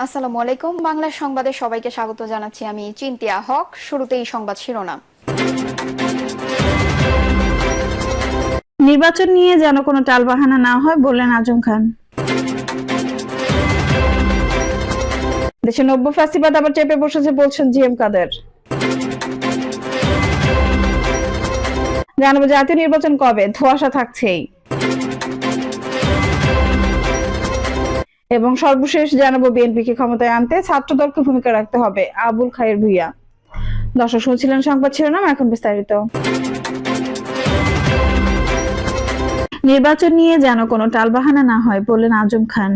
আসসালামু আলাইকুম। বাংলা সংবাদে সবাইকে স্বাগত জানাচ্ছি। আমি চিন্তিয়া হক। শুরুতেই সংবাদ শিরোনাম। নির্বাচন নিয়ে যেন কোনো টালবাহানা না হয় বললেন আজম খান। দেশে নব্য ফ্যাসিবাদ আবার চেপে বসেছে বলছেন জিএম কাদের। জানাবো জাতীয় নির্বাচন কবে, ধোঁয়াশা থাকছেই। এবং সর্বশেষ জানাবো বিএনপিকে ক্ষমতায় আনতে ছাত্রদলকে ভূমিকা রাখতে হবে, আবুল খায়ের ভূঁইয়া। দর্শক শুনছিলেন সংবাদ শিরোনাম, এখন বিস্তারিত। নির্বাচন নিয়ে যেন কোনো টালবাহানা না হয় বললেন আজম খান।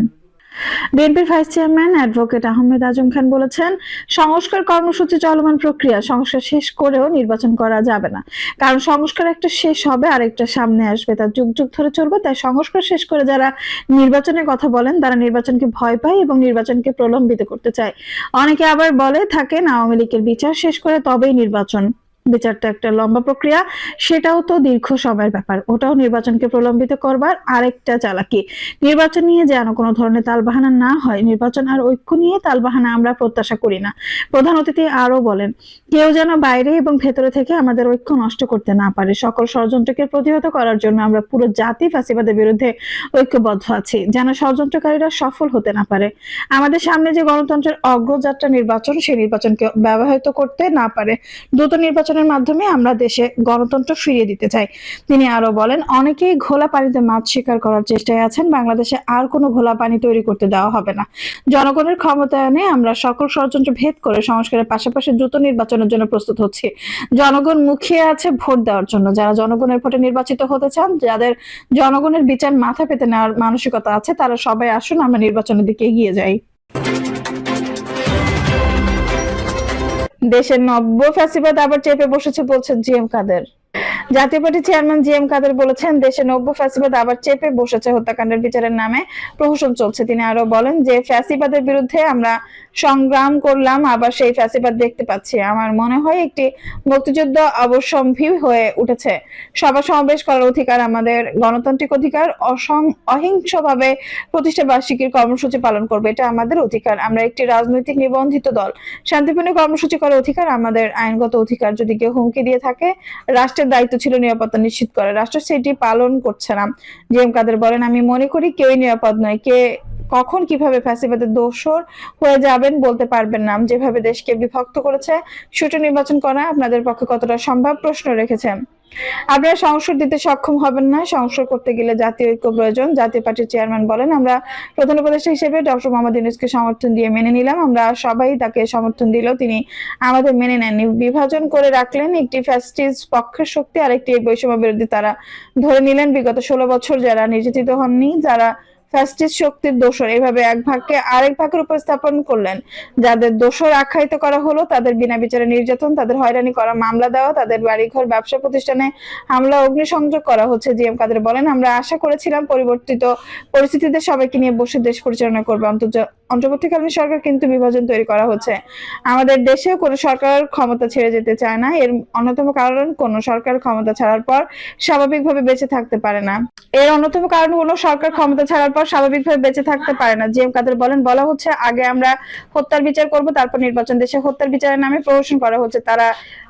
বিএনপির vice chairman advocate Ahmed Azam Khan বলেছেন, সংস্কার কর্মসূচি চলমান প্রক্রিয়া, সংস্কার শেষ করেও নির্বাচন করা যাবে না। কারণ সংস্কার একটা শেষ হবে আর একটা সামনে আসবে, তা যুগ যুগ ধরে চলবে। তাই সংস্কার শেষ করে যারা নির্বাচনের কথা বলেন তারা নির্বাচনকে ভয় পায় এবং নির্বাচনকে প্রলম্বিত করতে চায়। অনেকে আবার বলে থাকেন আওয়ামী লীগের বিচার শেষ করে তবেই নির্বাচন। বিচারটা একটা লম্বা প্রক্রিয়া, সেটাও তো দীর্ঘ সময়ের ব্যাপার, ওটাও নির্বাচনকে প্রলম্বিত করবার আরেকটা চালাকি। নির্বাচন নিয়ে যেন কোনো ধরনের তালবাহানা না হয়, নির্বাচন আর ঐক্য নিয়ে তালবাহানা আমরা প্রত্যাশা করি না। প্রধান অতিথি আরো বলেন, কেউ যেন বাইরে এবং ভেতরে থেকে আমাদের ঐক্য নষ্ট করতে না পারে। সকল ষড়যন্ত্রকে প্রতিহত করার জন্য আমরা পুরো জাতি ফ্যাসিবাদের বিরুদ্ধে ঐক্যবদ্ধ আছি, যেন ষড়যন্ত্রকারীরা সফল হতে না পারে। আমাদের সামনে যে গণতন্ত্রের অগ্রযাত্রা নির্বাচন, সেই নির্বাচনকে ব্যবহৃত করতে না পারে। দ্রুত নির্বাচনের মাধ্যমে আমরা দেশে গণতন্ত্র ফিরিয়ে দিতে চাই। তিনি আরো বলেন, অনেকেই ঘোলা পানিতে মাছ শিকার করার চেষ্টায় আছেন। বাংলাদেশে আর কোনো ঘোলা পানি তৈরি করতে দেওয়া হবে না। জনগণের ক্ষমতায়নে আমরা সকল ষড়যন্ত্র ভেদ করে সংস্কারের পাশাপাশি দ্রুত নির্বাচনের জন্য প্রস্তুত হচ্ছি। জনগণ মুখিয়ে আছে ভোট দেওয়ার জন্য। যারা জনগণের ভোটে নির্বাচিত হতে চান, যাদের জনগণের বিচার মাথা পেতে নেওয়ার মানসিকতা আছে, তারা সবাই আসুন, আমরা নির্বাচনের দিকে এগিয়ে যাই। দেশের নব্য ফ্যাসিবাদ আবার চেপে বসেছে বলছেন জিএম কাদের। জাতীয় পার্টির চেয়ারম্যান জিএম কাদের বলেছেন, দেশে নব্য ফ্যাসিবাদ আবার চেপে বসেছে, হত্যাকাণ্ডের বিচারের নামে প্রহসন চলছে। তিনি আরো বলেন যে ফ্যাসিবাদের বিরুদ্ধে আমরা সংগ্রাম করলাম, আবার সেই ফ্যাসিবাদ দেখতে পাচ্ছি। আমার মনে হয় একটি মুক্তিযুদ্ধ অবশ্যম্ভাবী হয়ে উঠেছে। সভা সমাবেশ করার অধিকার আমাদের গণতান্ত্রিক অধিকার। অহিংসভাবে প্রতিষ্ঠা বার্ষিকীর কর্মসূচি পালন করবে, এটা আমাদের অধিকার। আমরা একটি রাজনৈতিক নিবন্ধিত দল। শান্তিপূর্ণ কর্মসূচি করার অধিকার আমাদের আইনগত অধিকার। যদি কেউ হুমকি দিয়ে থাকে, রাষ্ট্রের দায়িত্ব ছিল নিরাপত্তা নিশ্চিত করা। রাষ্ট্র সেটি পালন করছে না। জিএম কাদের বলেন, আমি মনে করি কেউই নিরাপদ নয়। কে কখন কিভাবে ফ্যাসিবাদের দোসর হয়ে যাবেন বলতে পারবেন না। যেভাবে দেশকে বিভক্ত করেছে, সুষ্ঠু নির্বাচন করা আপনাদের পক্ষে কতটা সম্ভব প্রশ্ন রেখেছেন। আপনারা সংস্কার দিতে সক্ষম হবেন না। সংস্কার করতে গেলে জাতীয় ঐক্য প্রয়োজন। জাতীয় পার্টির চেয়ারম্যান বলেন, আমরা প্রধান উপদেষ্টা হিসেবে ডক্টর মোহাম্মদ ইউনূসকে সমর্থন দিয়ে মেনে নিলাম। আমরা সবাই তাকে সমর্থন দিলেও তিনি আমাদের মেনে নেননি। বিভাজন করে রাখলেন, একটি ফ্যাসিস্ট পক্ষের শক্তি আর একটি বৈষম্য বিরোধী। তারা ধরে নিলেন বিগত 16 বছর যারা নির্যাতিত হননি, যারা ফ্যাসিস্ট শক্তির দোসর, এভাবে এক ভাগকে আরেক ভাগের উপস্থাপন করলেন। যাদের দোসর আখ্যায়িত করা হলো, তাদের বিনা বিচারে নির্যাতন, তাদের হয়রানি করা, মামলা দেওয়া, তাদের বাড়িঘর ব্যবসা প্রতিষ্ঠানে হামলা, অগ্নিসংযোগ করা হচ্ছে। জিএম কাদের বলেন, আমরা আশা করেছিলাম পরিবর্তিত পরিস্থিতিতে সবাইকে নিয়ে বসে দেশ পরিচালনা করবে। অন্তর্বর্তীকালীন সরকার কিন্তু বিভাজন তৈরি করা হচ্ছে। আমাদের দেশে কোনো সরকার ক্ষমতা ছেড়ে যেতে চায় না। এর অন্যতম কারণ, কোন সরকার ক্ষমতা ছাড়ার পর স্বাভাবিকভাবে বেঁচে থাকতে পারে না। এর অন্যতম কারণ হলো সরকার ক্ষমতা ছাড়ার পর স্বাভাবিকভাবে বেঁচে থাকতে পারে না। জিএম কাদের বলেন, বলা হচ্ছে আগে আমরা হত্যার বিচার করব, তারপর নির্বাচন। দেশে হত্যার বিচারের নামে প্রহসন করা হচ্ছে। তারা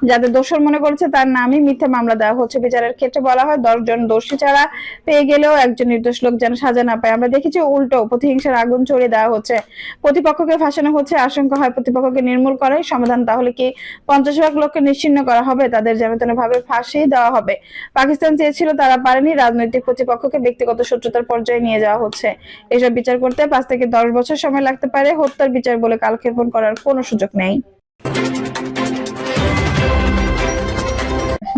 যাদের দোষর মনে করেছে তার নামে মিথ্যা মামলা দেওয়া হচ্ছে। বিচারের ক্ষেত্রে বলা হয় 10 জন দোষী ছাড়া পেয়ে গেলেও একজন নির্দোষ লোক যেন সাজা না পায়। আমরা দেখেছি উল্টো, প্রতিহিংসার আগুন ছড়িয়ে দেওয়া হচ্ছে, প্রতিপক্ষকে ফাঁসানো হচ্ছে। আশঙ্কা হয় প্রতিপক্ষকে নির্মূল করাই সমাধান। তাহলে কি 50 ভাগ লোককে নিশ্চিহ্ন করা হবে? তাদের যেন ভাবে ফাঁসি দেওয়া হবে। পাকিস্তান চেয়েছিল, তারা পারেনি। রাজনৈতিক প্রতিপক্ষকে ব্যক্তিগত শত্রুতার পর্যায়ে নিয়ে যাওয়া হচ্ছে। এসব বিচার করতে 5 থেকে 10 বছর সময় লাগতে পারে। হত্যার বিচার বলে কালক্ষেপণ করার কোনো সুযোগ নেই।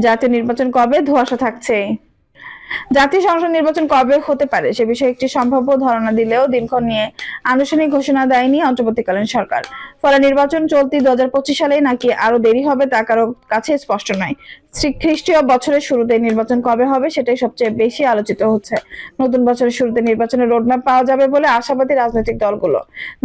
জাতীয় নির্বাচন কবে, ধোঁয়াশা থাকছে। জাতীয় সংসদ নির্বাচন কবে হতে পারে সে বিষয়ে একটি সম্ভাব্য ধারণা দিলেও দিনক্ষণ নিয়ে আনুষ্ঠানিক ঘোষণা দেয়নি অন্তর্বর্তীকালীন সরকার। ফলে নির্বাচন চলতি 2025 সালেই নাকি আরো দেরি হবে তা কারো কাছে স্পষ্ট নয়। খ্রিস্টীয় বছরের শুরুতে নির্বাচন কবে হবে সেটাই সবচেয়ে বেশি আলোচিত হচ্ছে। নতুন বছরের শুরুতে নির্বাচনের রোডম্যাপ পাওয়া যাবে বলে আশাবাদী রাজনৈতিক দলগুলো।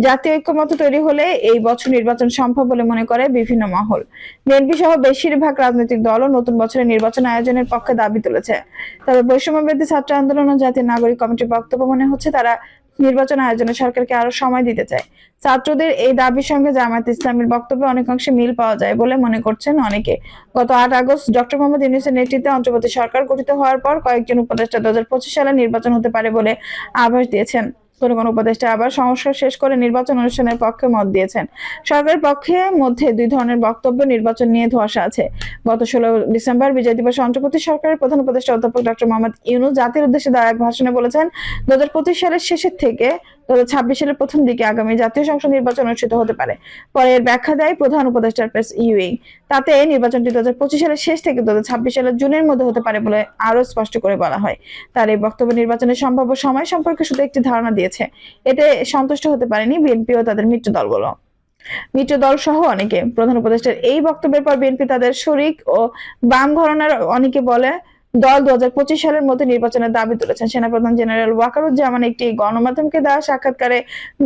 জাতীয় ঐক্যমত্য তৈরি হলে এই বছর নির্বাচন সম্ভব বলে মনে করে বিভিন্ন মহল। বিএনপি সহ বেশিরভাগ রাজনৈতিক দলও নতুন বছরের নির্বাচন আয়োজনের পক্ষে দাবি তুলেছে। তবে বৈষম্য বিরোধী ছাত্র আন্দোলন ও জাতীয় নাগরিক কমিটির বক্তব্য মনে হচ্ছে তারা নির্বাচন আয়োজনে সরকারকে আরো সময় দিতে চায়। ছাত্রদের এই দাবির সঙ্গে জামায়াত ইসলামীর বক্তব্যে অনেকাংশে মিল পাওয়া যায় বলে মনে করছেন অনেকে। গত 8 আগস্ট ডক্টর মোহাম্মদ ইউনূসের নেতৃত্বে অন্তর্বর্তী সরকার গঠিত হওয়ার পর কয়েকজন উপদেষ্টা 2025 সালে নির্বাচন হতে পারে বলে আভাস দিয়েছেন। কোন উপদেষ্টা আবার সংস্কার শেষ করে নির্বাচন অনুষ্ঠানের পক্ষে মত দিয়েছেন। সরকারের পক্ষে মধ্যে দুই ধরনের বক্তব্য নির্বাচন নিয়ে ধোঁয়াশা আছে। গত 16 ডিসেম্বর বিজয় দিবসে অন্তর্বর্তী সরকারের প্রধান উপদেষ্টা অধ্যাপক ডক্টর মোহাম্মদ ইউনূস জাতির উদ্দেশ্যে দেওয়া এক ভাষণে বলেছেন 2025 সালের শেষের থেকে 2026 সালের প্রথম দিকে আগামী জাতীয় সংসদ নির্বাচন অনুষ্ঠিত হতে পারে। পরে এর ব্যাখ্যা দেয় প্রধান উপদেষ্টার প্রেস ইউইং। তাতে নির্বাচনটি 2025 সালের শেষ থেকে 2026 সালের জুনের মধ্যে হতে পারে বলে আরো স্পষ্ট করে বলা হয়। তার এই বক্তব্য নির্বাচনের সম্ভাব্য সময় সম্পর্কে শুধু একটি ধারণা দিয়েছে। এতে সন্তুষ্ট হতে পারেনি বিএনপি ও তাদের মিত্র দলগুলো। মিত্র দল সহ অনেকে। প্রধান উপদেষ্টার এই বক্তব্যের পর বিএনপি তাদের শরিক ও বাম ঘরানার অনেকে বলে দল 2025 সালের মধ্যে নির্বাচনের দাবি তুলেছেন। সেনাপ্রধান জেনারেল ওয়াকারুজ্জামান একটি গণমাধ্যমকে দেওয়া সাক্ষাৎকারে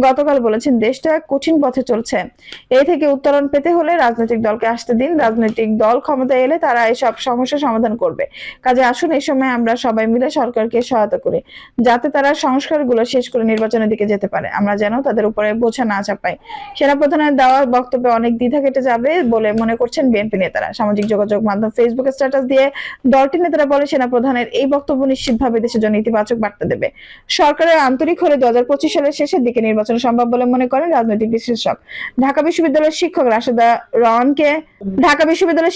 গতকাল বলেছেন দেশটা কঠিন পথে চলছে, এই থেকে উত্তরণ পেতে হলে রাজনৈতিক দলকে আসতে দিন, রাজনৈতিক দল ক্ষমতায় এলে তারা এইসব সমস্যা সমাধান করবে। কাজে আসুন এই সময় আমরা সবাই মিলে সরকারকে সহায়তা করি যাতে তারা সংস্কারগুলো শেষ করে নির্বাচনের দিকে যেতে পারে, আমরা যেন তাদের উপরে বোঝা না চাপাই। সেনাপ্রধানের দেওয়া বক্তব্যে অনেক দ্বিধা কেটে যাবে বলে মনে করছেন বিএনপি নেতারা। সামাজিক যোগাযোগ মাধ্যম ফেসবুকে স্ট্যাটাস দিয়ে দলটির নেতারা বলে সেনাপ্রধানের এই বক্তব্য নিশ্চিতভাবে দেশের জন্য ইতিবাচক বার্তা দেবে। সরকারের আন্তরিক হলে 2025 সালের শেষের দিকে নির্বাচন সম্ভব বলে মনে করেন রাজনৈতিক বিশ্লেষক। ঢাকা বিশ্ববিদ্যালয়ের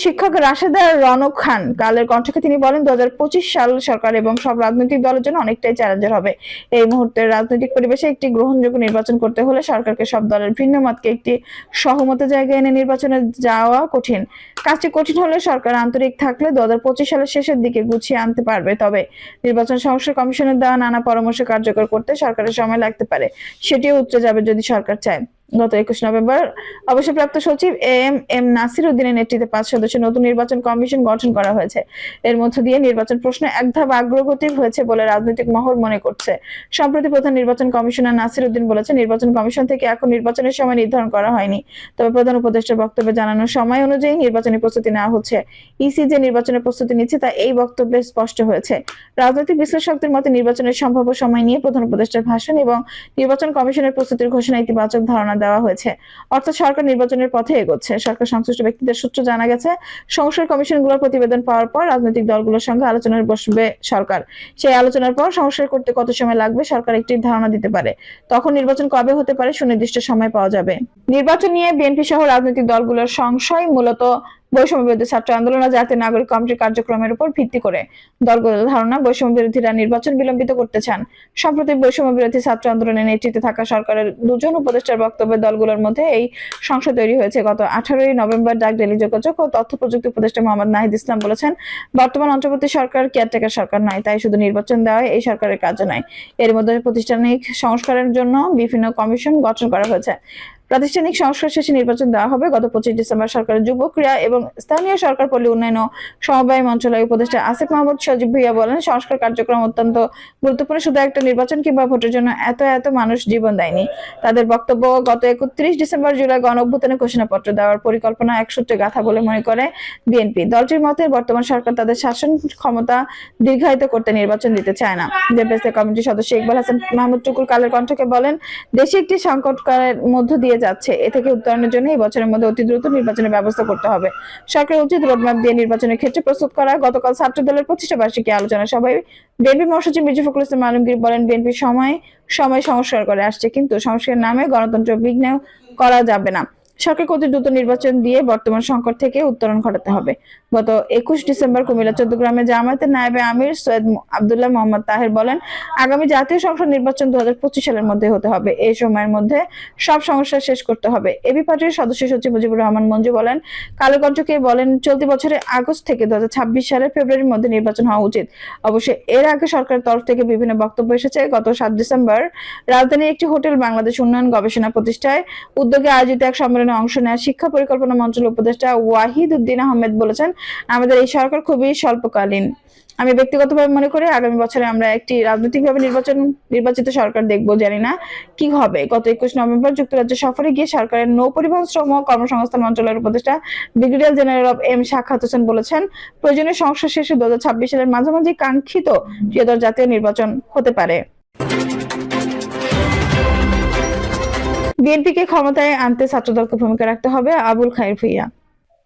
শিক্ষক রাশেদা রনক খান কালের কণ্ঠকে তিনি বলেন 2025 সাল সরকার এবং সব রাজনৈতিক দলের জন্য অনেকটাই চ্যালেঞ্জের হবে। এই মুহূর্তের রাজনৈতিক পরিবেশে একটি গ্রহণযোগ্য নির্বাচন করতে হলে সরকারকে সব দলের ভিন্ন মতকে একটি সহমতের জায়গায় এনে নির্বাচনে যাওয়া কঠিন। কাজটি কঠিন হলে সরকার আন্তরিক থাকলে 2025 সালের শেষের দিকে গুছিয়ে আনতে পারবে। তবে নির্বাচন সংস্কার কমিশনের দেওয়া নানা পরামর্শ কার্যকর করতে সরকারের সময় লাগতে পারে, সেটিও উতরে যাবে যদি সরকার চায়। গত 21 নভেম্বর অবসরপ্রাপ্ত সচিব এম নাসির উদ্দিনের নেতৃত্বে 5 সদস্যের নতুন নির্বাচন কমিশন গঠন করা হয়েছে। এর মধ্য দিয়ে নির্বাচন প্রশ্নে এক ধাপ অগ্রগতি হয়েছে বলে রাজনৈতিক মহল মনে করছে। সম্প্রতি প্রধান নির্বাচন কমিশনার নাসির উদ্দিন বলেছেন নির্বাচন কমিশন থেকে এখন নির্বাচনের সময় নির্ধারণ করা হয়নি, তবে প্রধান উপদেষ্টার বক্তব্যে জানানোর সময় অনুযায়ী নির্বাচনী প্রস্তুতি নেওয়া হচ্ছে। ইসি যে নির্বাচনের প্রস্তুতি নিচ্ছে তা এই বক্তব্যে স্পষ্ট হয়েছে। রাজনৈতিক বিশ্লেষকদের মতে নির্বাচনের সম্ভাব্য সময় নিয়ে প্রধান উপদেষ্টার ভাষণ এবং নির্বাচন কমিশনের প্রস্তুতির ঘোষণা ইতিবাচক ধারণা দেওয়া হয়েছে, অর্থাৎ সরকার নির্বাচনের পথে এগোচ্ছে। সরকার সংশ্লিষ্ট ব্যক্তিদের সূত্র জানা গেছে সংস্কার কমিশনগুলোর প্রতিবেদন পাওয়ার পর রাজনৈতিক দলগুলোর সঙ্গে আলোচনায় বসবে সরকার। সেই আলোচনার পর সংস্কার করতে কত সময় লাগবে সরকার একটি ধারণা দিতে পারে। তখন নির্বাচন কবে হতে পারে সুনির্দিষ্ট সময় পাওয়া যাবে। নির্বাচন নিয়ে বিএনপি সহ রাজনৈতিক দলগুলোর সংশয় মূলত বৈষম্য বিরোধী ছাত্র আন্দোলন ও জাতীয় নাগরিক কমিটির কার্যক্রমের উপর ভিত্তি করে। দলগুলোর ধারণা বৈষম্য বিরোধীরা নির্বাচন বিলম্বিত করতে চান। সম্প্রতি বৈষম্য বিরোধী ছাত্র আন্দোলনের নেতৃত্বে থাকা সরকারের দুজন উপদেষ্টার বক্তব্যে দলগুলোর মধ্যে এই সংশয় তৈরি হয়েছে। গত 18 নভেম্বর ডাক টেলি যোগাযোগ ও তথ্য প্রযুক্তি উপদেষ্টা মোহাম্মদ নাহিদ ইসলাম বলেছেন বর্তমান অন্তর্বর্তী সরকার কেয়ারটেকার সরকার নয়, তাই শুধু নির্বাচন দেওয়া এই সরকারের কাজও নয়। এর মধ্যে প্রাতিষ্ঠানিক সংস্কারের জন্য বিভিন্ন কমিশন গঠন করা হয়েছে। প্রাতিষ্ঠানিক সংস্কার শেষে নির্বাচন দেওয়া হবে। গত 25 ডিসেম্বর সরকারের যুব ক্রীড়া এবং স্থানীয় সরকার পল্লী উন্নয়ন ও সমবায় মন্ত্রণালয়ের উপদেষ্টা আসিফ মাহমুদ সজীব ভুইয়া বলেন সংস্কার কার্যক্রম অত্যন্ত গুরুত্বপূর্ণ, শুধু একটা নির্বাচন কিংবা ভোটের জন্য এত মানুষ জীবন দেয়নি। তাদের বক্তব্য গত 31 ডিসেম্বর জুলাই গণঅভ্যুত্থানে ঘোষণাপত্র দেওয়ার পরিকল্পনা এক সূত্রে গাথা বলে মনে করে বিএনপি। দলটির মতে বর্তমান সরকার তাদের শাসন ক্ষমতা দীর্ঘায়িত করতে নির্বাচন দিতে চায় না। জেপিএসসি কমিটির সদস্য ইকবাল হাসান মাহমুদ টুকুর কালের কণ্ঠকে বলেন দেশে একটি সংকটকালের মধ্য দিয়ে যাচ্ছে, এ থেকে উত্তরণের জন্য এই বছরের মধ্যে অতি দ্রুত নির্বাচনের ব্যবস্থা করতে হবে। সরকারের উচিত রোডম্যাপ দিয়ে নির্বাচনের ক্ষেত্রে প্রস্তুত করা। গতকাল ছাত্র দলের প্রতিষ্ঠা বার্ষিকী আলোচনা সভায় বিএনপি মহাসচিব মির্জা ফখরুল ইসলাম আলমগীর বলেন বিএনপি সময় সংস্কার করে আসছে, কিন্তু সংস্কারের নামে গণতন্ত্র বিঘ্ন করা যাবে না। সরকারকে অতি দ্রুত নির্বাচন দিয়ে বর্তমান সংকট থেকে উত্তরণ ঘটাতে হবে। গত 21 ডিসেম্বর কুমিল্লা 14 গ্রামে জামায়াতের নায়েবে আমির সৈয়দ আব্দুল্লাহ মোহাম্মদ তাহের বলেন আগামী জাতীয় সংসদ নির্বাচন 2025 সালের মধ্যে হতে হবে, এই সময়ের মধ্যে সব সমস্যা শেষ করতে হবে। এবি পার্টির সদস্য সচিব মুজিবুর রহমান মঞ্জু বলেন কালো কণ্ঠকে বলেন চলতি বছরের আগস্ট থেকে 2026 সালের ফেব্রুয়ারির মধ্যে নির্বাচন হওয়া উচিত। অবশ্যই এর আগে সরকারের তরফ থেকে বিভিন্ন বক্তব্য এসেছে। গত 7 ডিসেম্বর রাজধানীর একটি হোটেল বাংলাদেশ উন্নয়ন গবেষণা প্রতিষ্ঠায় উদ্যোগে আয়োজিত এক সম্মেলনে অংশ নেওয়া শিক্ষা পরিকল্পনা মন্ত্রণালয়ের উপদেষ্টা ওয়াহিদ উদ্দিন আহমেদ বলেছেন আমাদের এই সরকার খুবই স্বল্পকালীন। আমি ব্যক্তিগতভাবে মনে করি আগামী বছরে আমরা একটি রাজনৈতিকভাবে নির্বাচিত সরকার দেখব, জানি না কি হবে। গত 21 নভেম্বর যুক্তরাজ্য সফরে গিয়ে সরকারের নৌ পরিবহন শ্রম ও কর্মসংস্থান মন্ত্রণালয়ের উপদেষ্টা ব্রিগেডিয়ার জেনারেল অব এম সাখাওয়াত হোসেন বলেছেন প্রয়োজনীয় সংস্কার শেষে 2026 সালের মাঝামাঝি কাঙ্ক্ষিত জাতীয় নির্বাচন হতে পারে। বিএনপিকে ক্ষমতায় আনতে ছাত্রদলকে ভূমিকা রাখতে হবে, আবুল খায়ের ভূঁইয়া।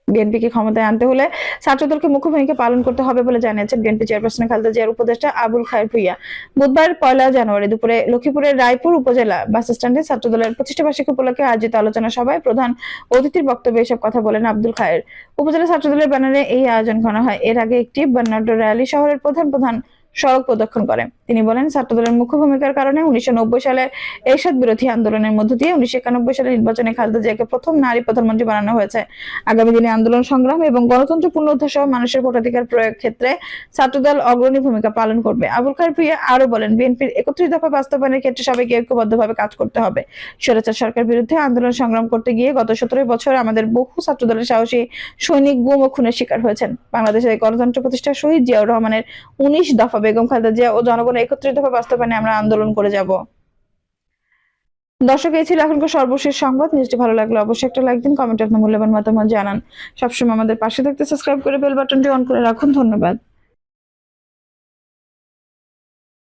বিএনপিকে ক্ষমতায় আনতে হলে ছাত্রদলকে মুখ্য ভূমিকা পালন করতে হবে বলে জানিয়েছেন বিএনপি চেয়ারপারসন খালেদা জিয়ার উপদেষ্টা আবুল খায়ের ভূঁইয়া। বুধবার 1 জানুয়ারি দুপুরে লক্ষ্মীপুরের রায়পুর উপজেলা বাস স্ট্যান্ডে ছাত্রদলের প্রতিষ্ঠা বার্ষিকী উপলক্ষে আয়োজিত আলোচনা সভায় প্রধান অতিথির বক্তব্যে এসব কথা বলেন আব্দুল খায়ের। উপজেলা ছাত্রদলের ব্যানারে এই আয়োজন করা হয়। এর আগে একটি বর্ণাঢ্য র্যালি শহরের প্রধান প্রধান সড়ক প্রদক্ষিণ করে। তিনি বলেন, ছাত্রদলের মুখ্য ভূমিকার কারণে 1990 সালের এরশাদ বিরোধী আন্দোলনের মধ্য দিয়ে 1991 সালের নির্বাচনে খালেদা জিয়াকে প্রথম নারী প্রধানমন্ত্রী বানানো হয়েছে। আগামী দিনে আন্দোলন সংগ্রাম এবং গণতন্ত্র পুনরুদ্ধার সহ মানুষের ভোটাধিকার প্রয়োগ ক্ষেত্রে ছাত্রদল অগ্রণী ভূমিকা পালন করবে। আবুল খায়ের ভূঁইয়া আরো বলেন, বিএনপির 31 দফা বাস্তবায়নের ক্ষেত্রে সবাইকে ঐক্যবদ্ধভাবে কাজ করতে হবে। স্বৈরাচার সরকার বিরুদ্ধে আন্দোলন সংগ্রাম করতে গিয়ে গত 17 বছর আমাদের বহু ছাত্রদলের সাহসী সৈনিক গুম ও খুনের শিকার হয়েছেন। বাংলাদেশের গণতন্ত্র প্রতিষ্ঠা শহীদ জিয়াউর রহমানের 19 দফা, বেগম খালেদা জিয়া ও জনগণের 31 দফা বাস্তবায়নে আমরা আন্দোলন করে যাব। দর্শক, এই ছিল এখনকার সর্বশেষ সংবাদ। নিউজটি ভালো লাগলে অবশ্যই একটা লাইক দিন, কমেন্টে আপনার মূল্যবান মতামত জানান। সবসময় আমাদের পাশে থাকতে সাবস্ক্রাইব করে বেল বাটনটি অন করে রাখুন। ধন্যবাদ।